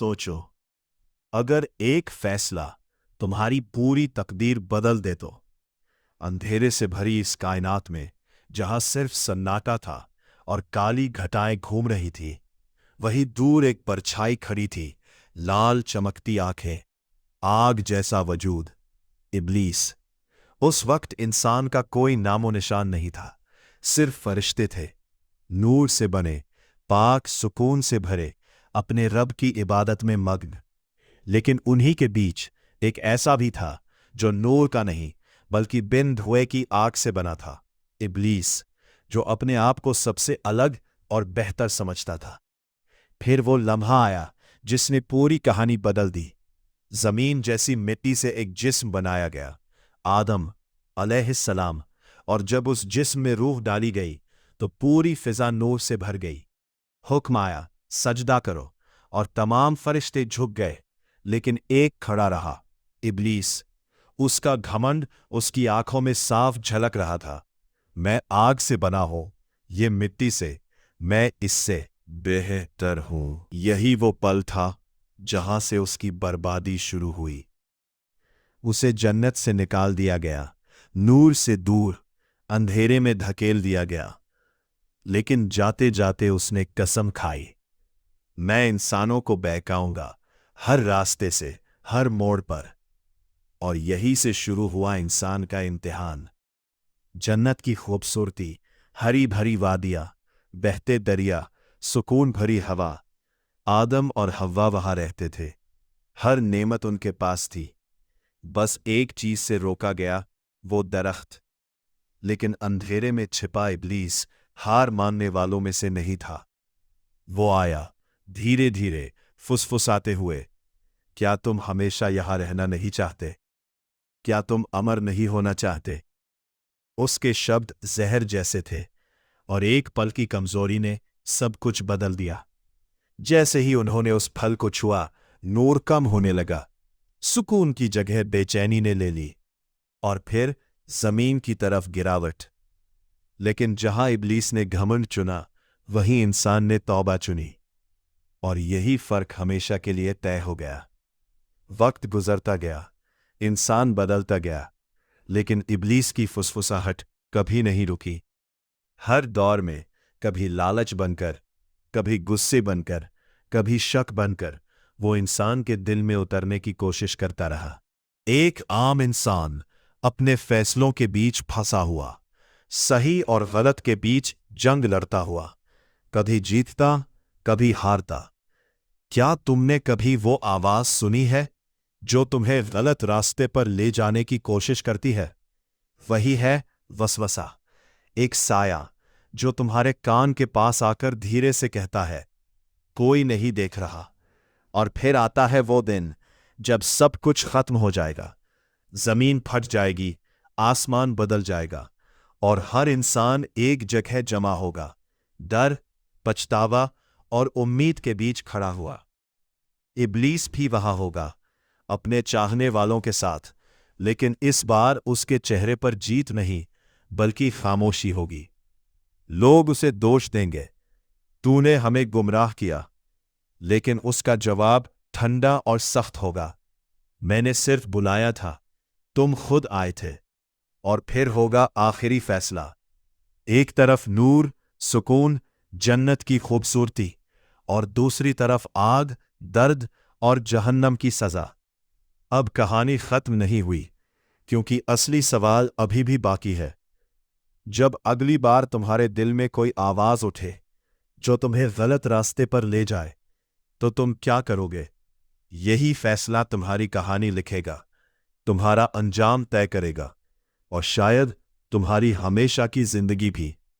सोचो, अगर एक फैसला तुम्हारी पूरी तकदीर बदल दे तो। अंधेरे से भरी इस कायनात में जहां सिर्फ सन्नाटा था और काली घटाएं घूम रही थी, वहीं दूर एक परछाई खड़ी थी, लाल चमकती आंखें, आग जैसा वजूद, इब्लीस। उस वक्त इंसान का कोई नामो निशान नहीं था, सिर्फ फरिश्ते थे, नूर से बने, पाक सुकून से भरे, अपने रब की इबादत में मग्न। लेकिन उन्हीं के बीच एक ऐसा भी था जो नूर का नहीं बल्कि बिन धुएं की आग से बना था, इब्लीस, जो अपने आप को सबसे अलग और बेहतर समझता था। फिर वो लम्हा आया जिसने पूरी कहानी बदल दी। जमीन जैसी मिट्टी से एक जिस्म बनाया गया, आदम अलैहिस्सलाम, और जब उस जिस्म में रूह डाली गई तो पूरी फिजा नूर से भर गई। हुक्म आया, सजदा करो, और तमाम फरिश्ते झुक गए, लेकिन एक खड़ा रहा, इब्लीस। उसका घमंड उसकी आंखों में साफ झलक रहा था। मैं आग से बना हूं, ये मिट्टी से, मैं इससे बेहतर हूं। यही वो पल था जहां से उसकी बर्बादी शुरू हुई। उसे जन्नत से निकाल दिया गया, नूर से दूर, अंधेरे में धकेल दिया गया। लेकिन जाते जाते उसने कसम खाई, मैं इंसानों को बहकाऊंगा, हर रास्ते से, हर मोड़ पर। और यही से शुरू हुआ इंसान का इम्तिहान। जन्नत की खूबसूरती, हरी भरी वादियां, बहते दरिया, सुकून भरी हवा। आदम और हव्वा वहां रहते थे, हर नेमत उनके पास थी। बस एक चीज से रोका गया, वो दरख्त। लेकिन अंधेरे में छिपा इब्लीस हार मानने वालों में से नहीं था। वो आया, धीरे धीरे, फुसफुसाते हुए, क्या तुम हमेशा यहां रहना नहीं चाहते? क्या तुम अमर नहीं होना चाहते? उसके शब्द जहर जैसे थे, और एक पल की कमजोरी ने सब कुछ बदल दिया। जैसे ही उन्होंने उस फल को छुआ, नूर कम होने लगा, सुकून की जगह बेचैनी ने ले ली, और फिर जमीन की तरफ गिरावट। लेकिन जहां इब्लीस ने घमंड चुना, वहीं इंसान ने तौबा चुनी, और यही फर्क हमेशा के लिए तय हो गया। वक्त गुजरता गया, इंसान बदलता गया, लेकिन इब्लीस की फुसफुसाहट कभी नहीं रुकी। हर दौर में कभी लालच बनकर, कभी गुस्से बनकर, कभी शक बनकर वो इंसान के दिल में उतरने की कोशिश करता रहा। एक आम इंसान अपने फैसलों के बीच फंसा हुआ, सही और गलत के बीच जंग लड़ता हुआ, कभी जीतता, कभी हारता। क्या तुमने कभी वो आवाज सुनी है जो तुम्हें गलत रास्ते पर ले जाने की कोशिश करती है? वही है वसवसा, एक साया जो तुम्हारे कान के पास आकर धीरे से कहता है, कोई नहीं देख रहा। और फिर आता है वो दिन जब सब कुछ खत्म हो जाएगा, जमीन फट जाएगी, आसमान बदल जाएगा, और हर इंसान एक जगह जमा होगा, डर, पछतावा और उम्मीद के बीच खड़ा हुआ। इब्लीस भी वहां होगा, अपने चाहने वालों के साथ, लेकिन इस बार उसके चेहरे पर जीत नहीं बल्कि खामोशी होगी। लोग उसे दोष देंगे, तूने हमें गुमराह किया, लेकिन उसका जवाब ठंडा और सख्त होगा, मैंने सिर्फ बुलाया था, तुम खुद आए थे। और फिर होगा आखिरी फैसला, एक तरफ नूर, सुकून, जन्नत की खूबसूरती, और दूसरी तरफ आग, दर्द और जहन्नम की सजा। अब कहानी खत्म नहीं हुई, क्योंकि असली सवाल अभी भी बाकी है। जब अगली बार तुम्हारे दिल में कोई आवाज उठे जो तुम्हें गलत रास्ते पर ले जाए, तो तुम क्या करोगे? यही फैसला तुम्हारी कहानी लिखेगा, तुम्हारा अंजाम तय करेगा, और शायद तुम्हारी हमेशा की जिंदगी भी।